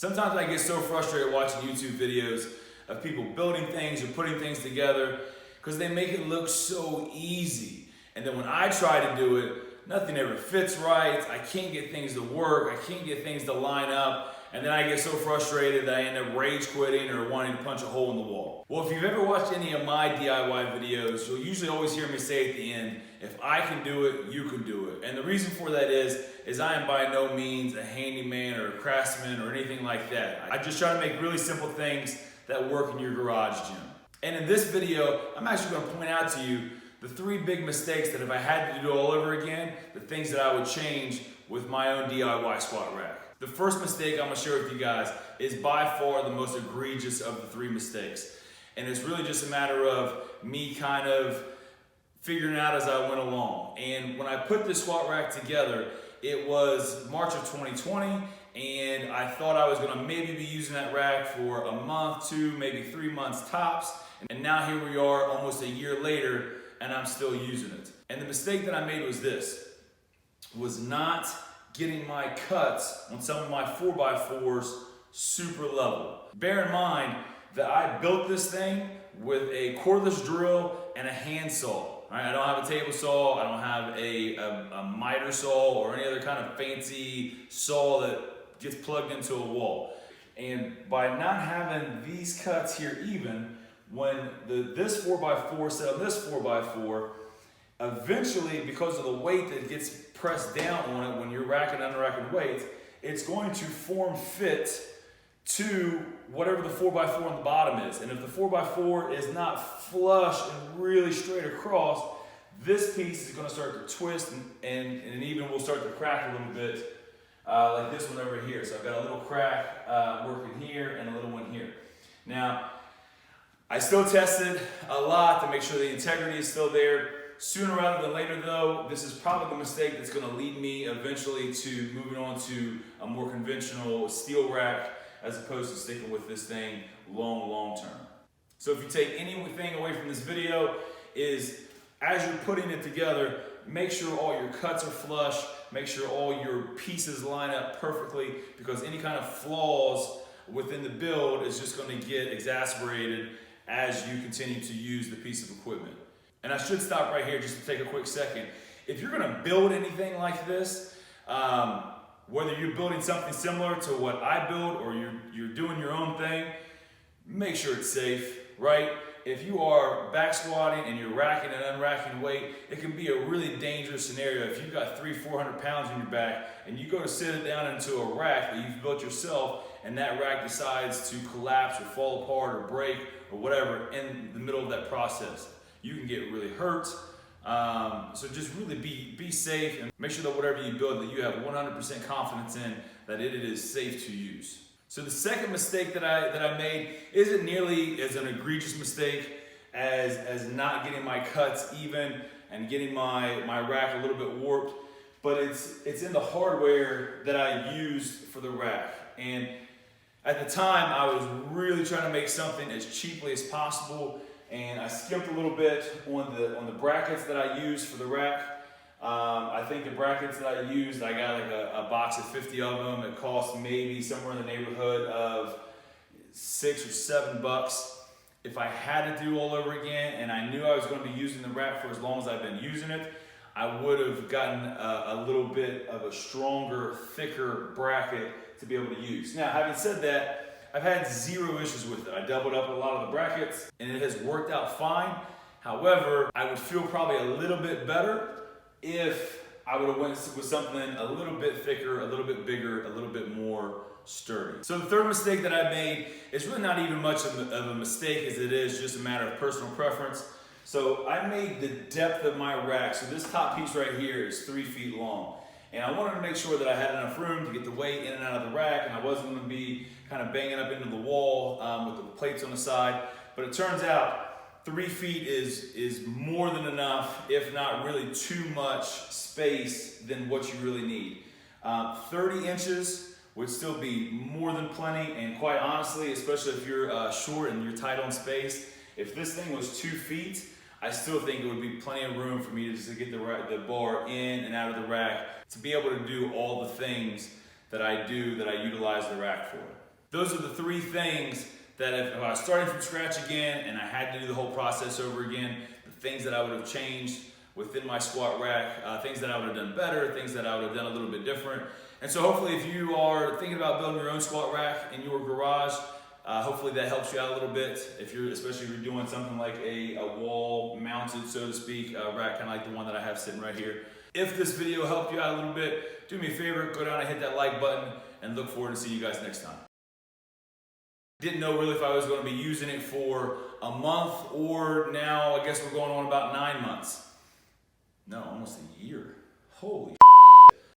Sometimes I get so frustrated watching YouTube videos of people building things or putting things together because they make it look so easy. And then when I try to do it, nothing ever fits right. I can't get things to work. I can't get things to line up. And then I get so frustrated that I end up rage quitting or wanting to punch a hole in the wall. Well, if you've ever watched any of my DIY videos, you'll usually always hear me say at the end, if I can do it, you can do it. And the reason for that is I am by no means a handyman or a craftsman or anything like that. I just try to make really simple things that work in your garage gym. And in this video, I'm actually going to point out to you the 3 big mistakes that if I had to do it all over again, the things that I would change with my own DIY squat rack. The first mistake I'm going to share with you guys is by far the most egregious of the 3 mistakes. And it's really just a matter of me kind of figuring it out as I went along. And when I put this squat rack together, it was March of 2020, and I thought I was going to maybe be using that rack for a month, 2, maybe 3 months tops. And now here we are almost a year later, and I'm still using it. And the mistake that I made was this, was not getting my cuts on some of my 4x4s super level. Bear in mind that I built this thing with a cordless drill and a handsaw. Right? I don't have a table saw, I don't have a miter saw or any other kind of fancy saw that gets plugged into a wall. And by not having these cuts here even, when this 4x4 set on this 4x4, eventually, because of the weight that gets pressed down on it when you're racking and unracking weights, it's going to form fit to whatever the 4x4 on the bottom is. And if the 4x4 is not flush and really straight across, this piece is going to start to twist and even will start to crack a little bit, like this one over here. So I've got a little crack working here and a little one here. Now, I still tested a lot to make sure the integrity is still there. Sooner rather than later though, this is probably the mistake that's going to lead me eventually to moving on to a more conventional steel rack as opposed to sticking with this thing long term. So if you take anything away from this video is as you're putting it together, make sure all your cuts are flush, make sure all your pieces line up perfectly, because any kind of flaws within the build is just going to get exacerbated as you continue to use the piece of equipment. And I should stop right here just to take a quick second. If you're going to build anything like this, whether you're building something similar to what I build or you're doing your own thing, make sure it's safe, right? If you are back squatting and you're racking and unracking weight, it can be a really dangerous scenario. If you've got 300-400 pounds on your back and you go to sit it down into a rack that you've built yourself and that rack decides to collapse or fall apart or break or whatever in the middle of that process, you can get really hurt. So just really be safe and make sure that whatever you build that you have 100% confidence in that it is safe to use. So the second mistake that I made isn't nearly as an egregious mistake as not getting my cuts even and getting my rack a little bit warped, but it's in the hardware that I used for the rack. And at the time I was really trying to make something as cheaply as possible, and I skimped a little bit on the brackets that I used for the rack. I think the brackets that I used, I got like a box of 50 of them. It cost maybe somewhere in the neighborhood of $6 or $7. If I had to do all over again and I knew I was going to be using the rack for as long as I've been using it, I would have gotten a little bit of a stronger, thicker bracket to be able to use. Now, having said that, I've had 0 issues with it. I doubled up a lot of the brackets and it has worked out fine. However, I would feel probably a little bit better if I would have went with something a little bit thicker, a little bit bigger, a little bit more sturdy. So the third mistake that I made is really not even much of a mistake as it is just a matter of personal preference. So I made the depth of my rack. So this top piece right here is 3 feet long. And I wanted to make sure that I had enough room to get the weight in and out of the rack, and I wasn't going to be kind of banging up into the wall with the plates on the side. But it turns out 3 feet is more than enough, if not really too much space than what you really need. 30 inches would still be more than plenty, and quite honestly, especially if you're short and you're tight on space, if this thing was 2 feet, I still think it would be plenty of room for me to just get the bar in and out of the rack to be able to do all the things that I do that I utilize the rack for. Those are the three things that if I was starting from scratch again and I had to do the whole process over again, the things that I would have changed within my squat rack, things that I would have done better, things that I would have done a little bit different. And so hopefully if you are thinking about building your own squat rack in your garage, hopefully that helps you out a little bit. Especially if you're doing something like a wall mounted, so to speak, rack, kind of like the one that I have sitting right here. If this video helped you out a little bit, do me a favor, go down and hit that like button, and look forward to seeing you guys next time. Didn't know really if I was going to be using it for a month, or now I guess we're going on about 9 months. No, almost a year. Holy